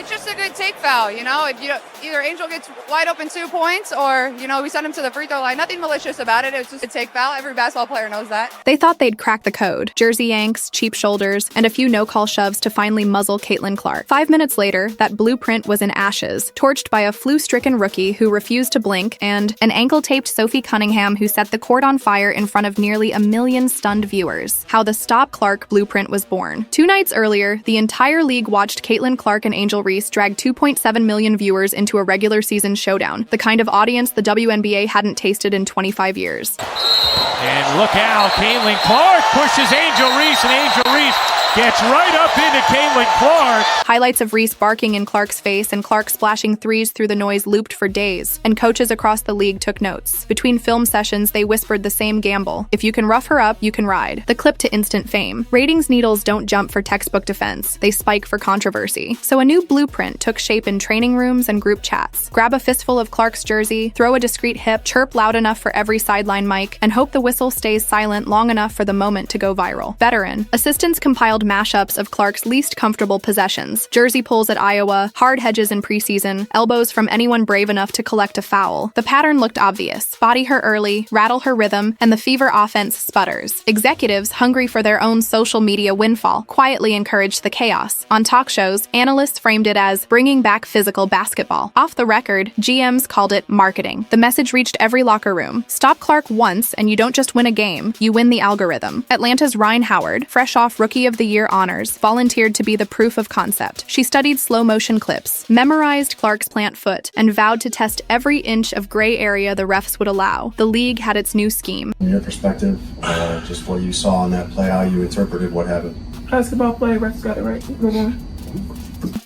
It's just a good take foul, you know. Either Angel gets wide open 2 points or, we send him to the free throw line. Nothing malicious about it. It's just a take foul. Every basketball player knows that. They thought they'd crack the code. Jersey yanks, cheap shoulders, and a few no-call shoves to finally muzzle Caitlin Clark. 5 minutes later, that blueprint was in ashes, torched by a flu-stricken rookie who refused to blink and an ankle-taped Sophie Cunningham who set the court on fire in front of nearly 1 million stunned viewers. How the Stop Clark blueprint was born. 2 nights earlier, the entire league watched Caitlin Clark and Angel Reese drag 2.7 million viewers into a regular season showdown, the kind of audience the WNBA hadn't tasted in 25 years. And look out, Caitlin Clark pushes Angel Reese, and Angel Reese gets right up into Caitlin Clark. Highlights of Reese barking in Clark's face and Clark splashing threes through the noise looped for days, and coaches across the league took notes. Between film sessions, they whispered the same gamble. If you can rough her up, you can ride. The clip to instant fame. Ratings needles don't jump for textbook defense. They spike for controversy. So a new blueprint took shape in training rooms and group chats. Grab a fistful of Clark's jersey, throw a discreet hip, chirp loud enough for every sideline mic, and hope the whistle stays silent long enough for the moment to go viral. Veteran. Assistants compiled mashups of Clark's least comfortable possessions. Jersey pulls at Iowa, hard hedges in preseason, elbows from anyone brave enough to collect a foul. The pattern looked obvious. Body her early, rattle her rhythm, and the fever offense sputters. Executives, hungry for their own social media windfall, quietly encouraged the chaos. On talk shows, analysts framed it as bringing back physical basketball. Off the record, GMs called it marketing. The message reached every locker room. Stop Clark once, and you don't just win a game, you win the algorithm. Atlanta's Rhyne Howard, fresh off Rookie of the Year honors, volunteered to be the proof of concept. She studied slow-motion clips, memorized Clark's plant foot, and vowed to test every inch of gray area the refs would allow. The league had its new scheme. From your perspective, just what you saw in that play, how you interpreted what happened. Basketball play, refs got it right.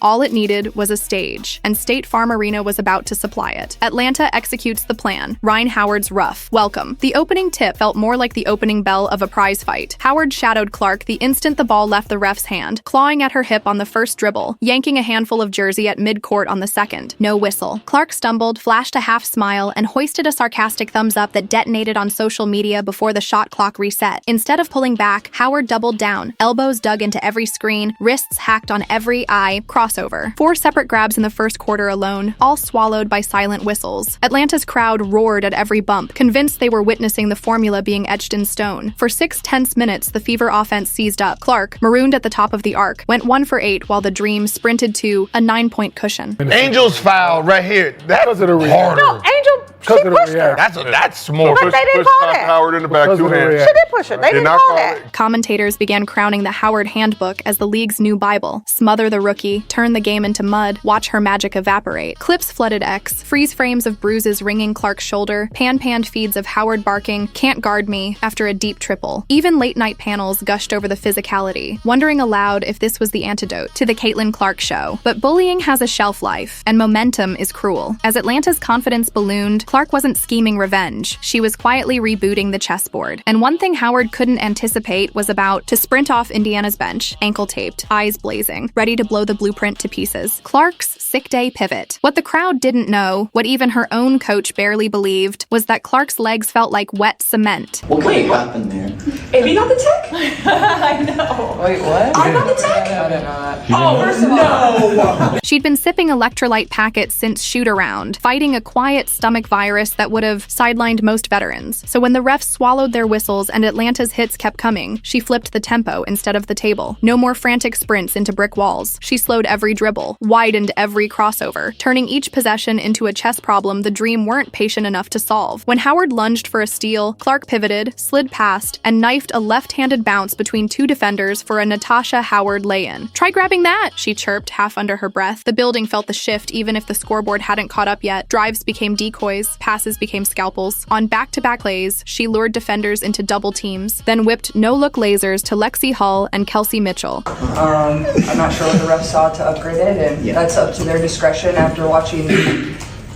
All it needed was a stage, and State Farm Arena was about to supply it. Atlanta executes the plan. Rhyne Howard's rough. Welcome. The opening tip felt more like the opening bell of a prize fight. Howard shadowed Clark the instant the ball left the ref's hand, clawing at her hip on the first dribble, yanking a handful of jersey at mid-court on the second. No whistle. Clark stumbled, flashed a half smile, and hoisted a sarcastic thumbs up that detonated on social media before the shot clock reset. Instead of pulling back, Howard doubled down, elbows dug into every screen, wrists hacked on every eye, crossover. 4 separate grabs in the first quarter alone, all swallowed by silent whistles. Atlanta's crowd roared at every bump, convinced they were witnessing the formula being etched in stone. For 6 tense minutes, the Fever offense seized up. Clark, marooned at the top of the arc, went 1 for 8 while the Dream sprinted to a 9-point cushion. Angel's foul right here. That was harder. No, Angel, she pushed her. That's more. But they didn't call that. Howard in the back, 2 hands. She did push her. They didn't call that. Commentators began crowning the Howard Handbook as the league's new Bible. Smother the rookie, turn the game into mud, watch her magic evaporate. Clips flooded X, freeze frames of bruises ringing Clark's shoulder, pan-panned feeds of Howard barking, "Can't guard me," after a deep triple. Even late-night panels gushed over the physicality, wondering aloud if this was the antidote to the Caitlin Clark show. But bullying has a shelf life, and momentum is cruel. As Atlanta's confidence ballooned, Clark wasn't scheming revenge. She was quietly rebooting the chessboard. And one thing Howard couldn't anticipate was about to sprint off Indiana's bench, ankle-taped, eyes blazing, ready to blow the blueprint to pieces. Clark's sick day pivot. What the crowd didn't know, what even her own coach barely believed, was that Clark's legs felt like wet cement. What could have happened there? Amy got the tech? I know. Wait, what? I got the tech? I didn't know that. Oh, first of all. No. She'd been sipping electrolyte packets since shoot-around, fighting a quiet stomach virus that would have sidelined most veterans. So when the refs swallowed their whistles and Atlanta's hits kept coming, she flipped the tempo instead of the table. No more frantic sprints into brick walls. She slowed every dribble, widened every crossover, turning each possession into a chess problem the Dream weren't patient enough to solve. When Howard lunged for a steal, Clark pivoted, slid past, and knifed a left-handed bounce between 2 defenders for a Natasha Howard lay-in. "Try grabbing that," she chirped, half under her breath. The building felt the shift even if the scoreboard hadn't caught up yet. Drives became decoys, passes became scalpels. On back-to-back plays, she lured defenders into double teams, then whipped no-look lasers to Lexi Hull and Kelsey Mitchell. I'm not sure what the refs saw to upgrade it, and that's up to their discretion after watching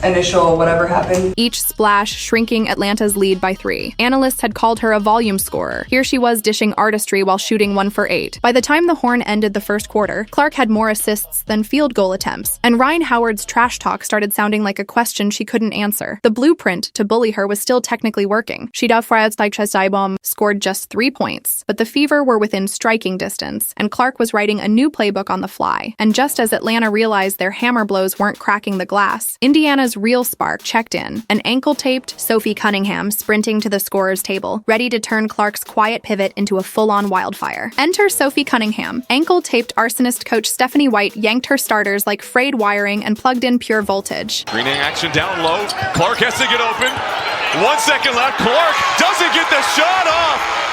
initial whatever happened. Each splash shrinking Atlanta's lead by 3. Analysts had called her a volume scorer. Here she was dishing artistry while shooting 1 for 8. By the time the horn ended the first quarter, Clark had more assists than field goal attempts, and Ryan Howard's trash talk started sounding like a question she couldn't answer. The blueprint to bully her was still technically working. She'd scored just 3 points, but the Fever were within striking distance, and Clark was writing a new playbook on the fly. And just as Atlanta realized their hammer blows weren't cracking the glass, Indiana's real spark checked in, an ankle-taped Sophie Cunningham sprinting to the scorer's table, ready to turn Clark's quiet pivot into a full-on wildfire. Enter Sophie Cunningham. Ankle-taped arsonist coach Stephanie White yanked her starters like frayed wiring and plugged in pure voltage. Greening action down low. Clark has to get open. 1 second left. Clark doesn't get the shot off.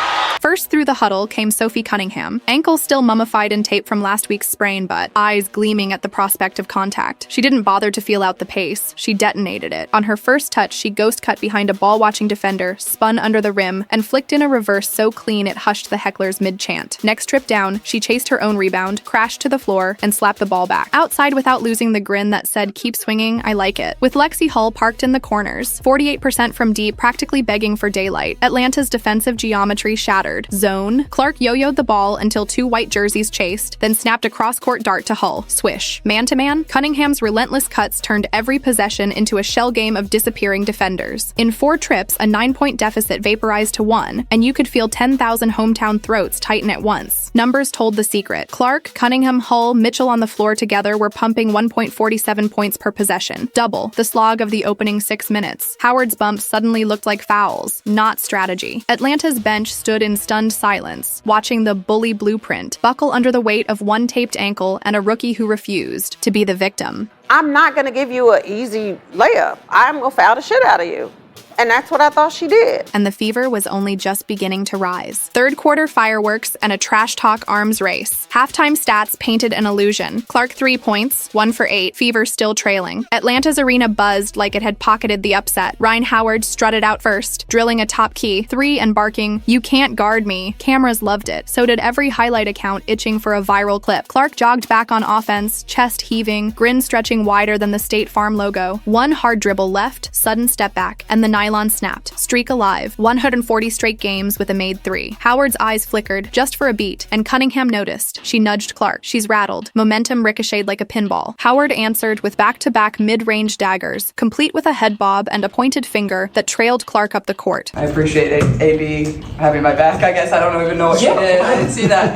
First through the huddle came Sophie Cunningham, ankle still mummified in tape from last week's sprain, but eyes gleaming at the prospect of contact. She didn't bother to feel out the pace. She detonated it. On her first touch, she ghost cut behind a ball-watching defender, spun under the rim, and flicked in a reverse so clean it hushed the hecklers mid-chant. Next trip down, she chased her own rebound, crashed to the floor, and slapped the ball back. Outside without losing the grin that said, "Keep swinging, I like it." With Lexi Hull parked in the corners, 48% from deep, practically begging for daylight, Atlanta's defensive geometry shattered. Zone. Clark yo-yoed the ball until 2 white jerseys chased, then snapped a cross-court dart to Hull. Swish. Man-to-man, Cunningham's relentless cuts turned every possession into a shell game of disappearing defenders. In 4 trips, a 9-point deficit vaporized to 1, and you could feel 10,000 hometown throats tighten at once. Numbers told the secret. Clark, Cunningham, Hull, Mitchell on the floor together were pumping 1.47 points per possession, double the slog of the opening 6 minutes. Howard's bumps suddenly looked like fouls, not strategy. Atlanta's bench stood in stunned silence, watching the bully blueprint buckle under the weight of one taped ankle and a rookie who refused to be the victim. I'm not going to give you an easy layup. I'm going to foul the shit out of you. And that's what I thought she did. And the Fever was only just beginning to rise. Third quarter fireworks and a trash talk arms race. Halftime stats painted an illusion. Clark 3 points, 1 for 8, Fever still trailing. Atlanta's arena buzzed like it had pocketed the upset. Ryan Howard strutted out first, drilling a top key 3 and barking, "You can't guard me." Cameras loved it. So did every highlight account itching for a viral clip. Clark jogged back on offense, chest heaving, grin stretching wider than the State Farm logo. 1 hard dribble left, sudden step back, and the nylon snapped. Streak alive. 140 straight games with a made 3. Howard's eyes flickered, just for a beat, and Cunningham noticed. She nudged Clark. She's rattled. Momentum ricocheted like a pinball. Howard answered with back-to-back mid-range daggers, complete with a head bob and a pointed finger that trailed Clark up the court. I appreciate AB having my back, I guess. I don't even know what she did. I didn't see that.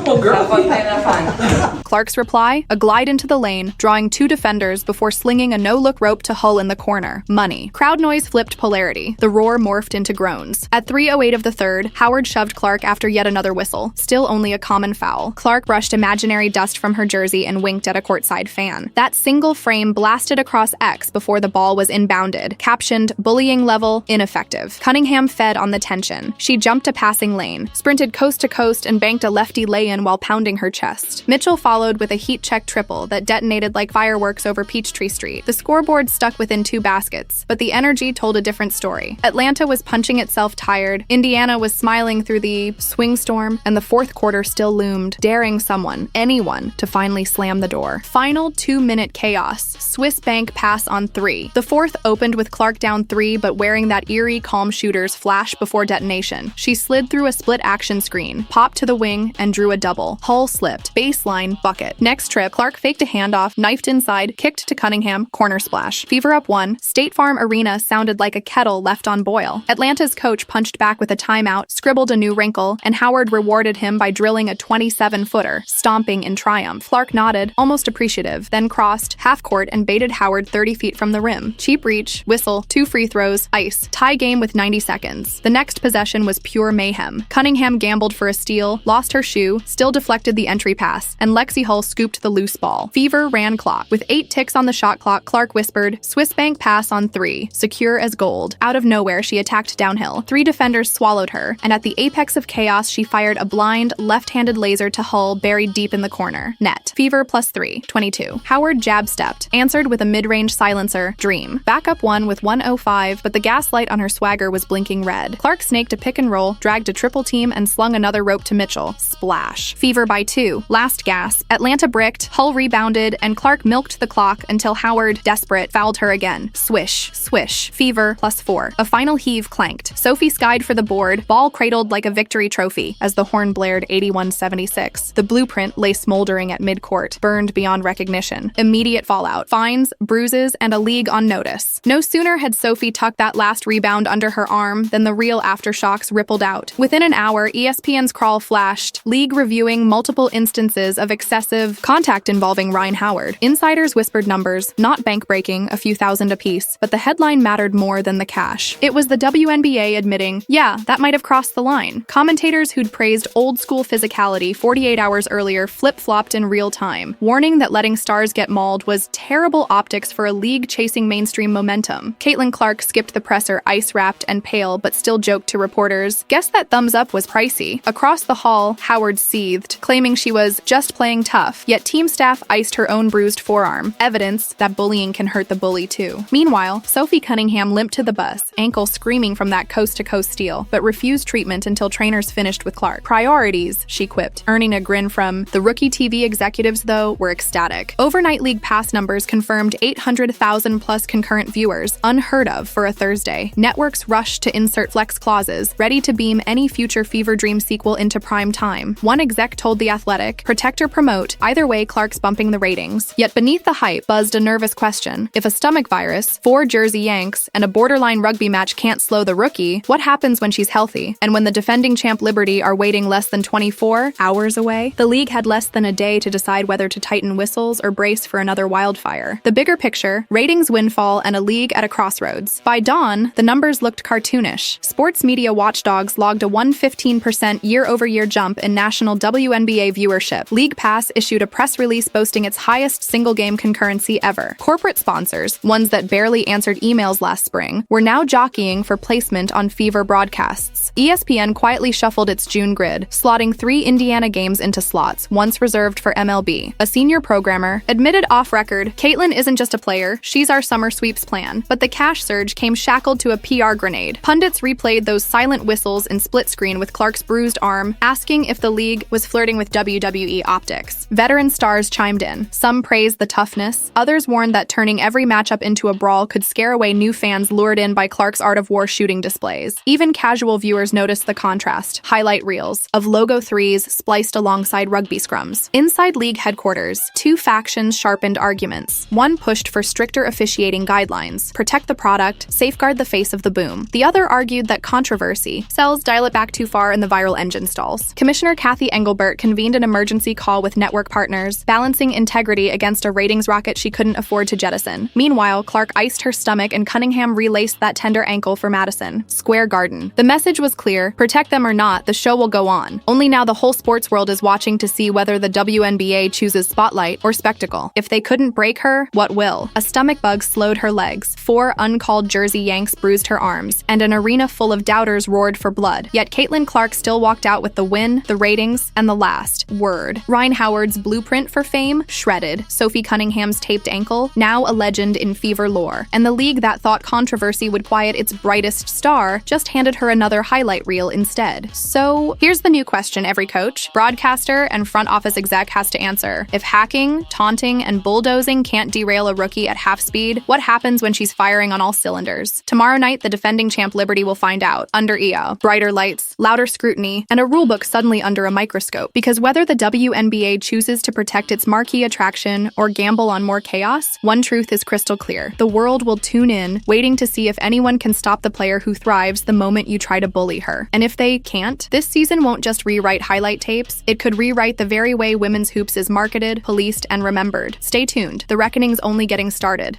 Well, girl. Have fun playing that fun. Clark's reply? A glide into the lane, drawing 2 defenders before slinging a no-look rope to Hull in the corner. Money. Crowd noise flipped polarity. The roar morphed into groans. At 3:08 of the third, Howard shoved Clark after yet another whistle, still only a common foul. Clark brushed imaginary dust from her jersey and winked at a courtside fan. That single frame blasted across X before the ball was inbounded, captioned, "Bullying level, ineffective." Cunningham fed on the tension. She jumped a passing lane, sprinted coast to coast, and banked a lefty lay-in while pounding her chest. Mitchell followed with a heat-check triple that detonated like fireworks over Peachtree Street. The scoreboard stuck within 2 baskets, but the energy told a different story. Atlanta was punching itself tired, Indiana was smiling through the swing storm, and the fourth quarter still loomed, daring someone, anyone, to finally slam the door. Final 2-minute chaos. Swiss bank pass on 3. The fourth opened with Clark down 3, but wearing that eerie, calm shooter's flash before detonation. She slid through a split action screen, popped to the wing, and drew a double. Hull slipped. Baseline, bucket. Next trip, Clark faked a handoff, knifed inside, kicked to Cunningham, corner splash. Fever up 1. State Farm Arena sounded like a kettle left on boil. Atlanta's coach punched back with a timeout, scribbled a new wrinkle, and Howard rewarded him by drilling a 27-footer, stomping in triumph. Clark nodded, almost appreciative, then crossed half court and baited Howard 30 feet from the rim. Cheap reach, whistle, 2 free throws, ice. Tie game with 90 seconds. The next possession was pure mayhem. Cunningham gambled for a steal, lost her shoe, still deflected the entry pass, and Lexi Hull scooped the loose ball. Fever ran clock. With 8 ticks on the shot clock, Clark whispered, "Swiss bank pass on 3, secure as gold." gold. Out of nowhere, she attacked downhill. 3 defenders swallowed her, and at the apex of chaos, she fired a blind, left-handed laser to Hull buried deep in the corner. Net. Fever +3, 22. Howard jab-stepped, answered with a mid-range silencer, Dream. Back up 1 with 105, but the gas light on her swagger was blinking red. Clark snaked a pick and roll, dragged a triple team, and slung another rope to Mitchell. Splash. Fever by 2. Last gas. Atlanta bricked, Hull rebounded, and Clark milked the clock until Howard, desperate, fouled her again. Swish. Swish. Fever +4. A final heave clanked. Sophie skied for the board, ball cradled like a victory trophy, as the horn blared 81-76. The blueprint lay smoldering at midcourt, burned beyond recognition. Immediate fallout. Fines, bruises, and a league on notice. No sooner had Sophie tucked that last rebound under her arm than the real aftershocks rippled out. Within an hour, ESPN's crawl flashed, league reviewing multiple instances of excessive contact involving Ryan Howard. Insiders whispered numbers, not bank-breaking, a few thousand apiece, but the headline mattered more than the cash. It was the WNBA admitting, yeah, that might have crossed the line. Commentators who'd praised old-school physicality 48 hours earlier flip-flopped in real time, warning that letting stars get mauled was terrible optics for a league chasing mainstream momentum. Caitlin Clark skipped the presser ice-wrapped and pale, but still joked to reporters, "Guess that thumbs up was pricey." Across the hall, Howard seethed, claiming she was just playing tough, yet team staff iced her own bruised forearm, evidence that bullying can hurt the bully too. Meanwhile, Sophie Cunningham limped to the bus, ankle screaming from that coast-to-coast steal, but refused treatment until trainers finished with Clark. Priorities, she quipped, earning a grin from the rookie TV executives, though, were ecstatic. Overnight League pass numbers confirmed 800,000 plus concurrent viewers, unheard of for a Thursday. Networks rushed to insert flex clauses, ready to beam any future Fever Dream sequel into prime time. One exec told The Athletic, protect or promote, either way Clark's bumping the ratings. Yet beneath the hype buzzed a nervous question. If a stomach virus, 4 Jersey Yanks, and a borderline rugby match can't slow the rookie, what happens when she's healthy? And when the defending champ Liberty are waiting less than 24 hours away? The league had less than a day to decide whether to tighten whistles or brace for another wildfire. The bigger picture, ratings windfall and a league at a crossroads. By dawn, the numbers looked cartoonish. Sports media watchdogs logged a 115% year-over-year jump in national WNBA viewership. League Pass issued a press release boasting its highest single-game concurrency ever. Corporate sponsors, ones that barely answered emails last spring, were now jockeying for placement on Fever broadcasts. ESPN quietly shuffled its June grid, slotting 3 Indiana games into slots, once reserved for MLB. A senior programmer admitted off-record, Caitlin isn't just a player, she's our summer sweeps plan. But the cash surge came shackled to a PR grenade. Pundits replayed those silent whistles in split screen with Clark's bruised arm, asking if the league was flirting with WWE optics. Veteran stars chimed in. Some praised the toughness, others warned that turning every matchup into a brawl could scare away new fans lured in by Clark's Art of War shooting displays. Even casual viewers noticed the contrast, highlight reels, of logo threes spliced alongside rugby scrums. Inside league headquarters, 2 factions sharpened arguments. One pushed for stricter officiating guidelines, protect the product, safeguard the face of the boom. The other argued that controversy sells dial it back too far and the viral engine stalls. Commissioner Kathy Engelbert convened an emergency call with network partners, balancing integrity against a ratings rocket she couldn't afford to jettison. Meanwhile, Clark iced her stomach and Cunningham relaced that tender ankle for Madison Square Garden. The message was clear, protect them or not, the show will go on. Only now the whole sports world is watching to see whether the WNBA chooses spotlight or spectacle. If they couldn't break her, what will? A stomach bug slowed her legs, 4 uncalled Jersey Yanks bruised her arms, and an arena full of doubters roared for blood. Yet Caitlin Clark still walked out with the win, the ratings, and the last word. Ryan Howard's blueprint for fame, shredded. Sophie Cunningham's taped ankle, now a legend in Fever lore. And the league that thought controversy would quiet its brightest star just handed her another highlight reel instead. So, here's the new question every coach, broadcaster, and front office exec has to answer. If hacking, taunting, and bulldozing can't derail a rookie at half speed, what happens when she's firing on all cylinders? Tomorrow night, the defending champ Liberty will find out, under EO. Brighter lights, louder scrutiny, and a rulebook suddenly under a microscope. Because whether the WNBA chooses to protect its marquee attraction or gamble on more chaos, one truth is crystal clear. The world will tune in, waiting to see if anyone can stop the player who thrives the moment you try to bully her. And if they can't, this season won't just rewrite highlight tapes, it could rewrite the very way women's hoops is marketed, policed, and remembered. Stay tuned, the reckoning's only getting started.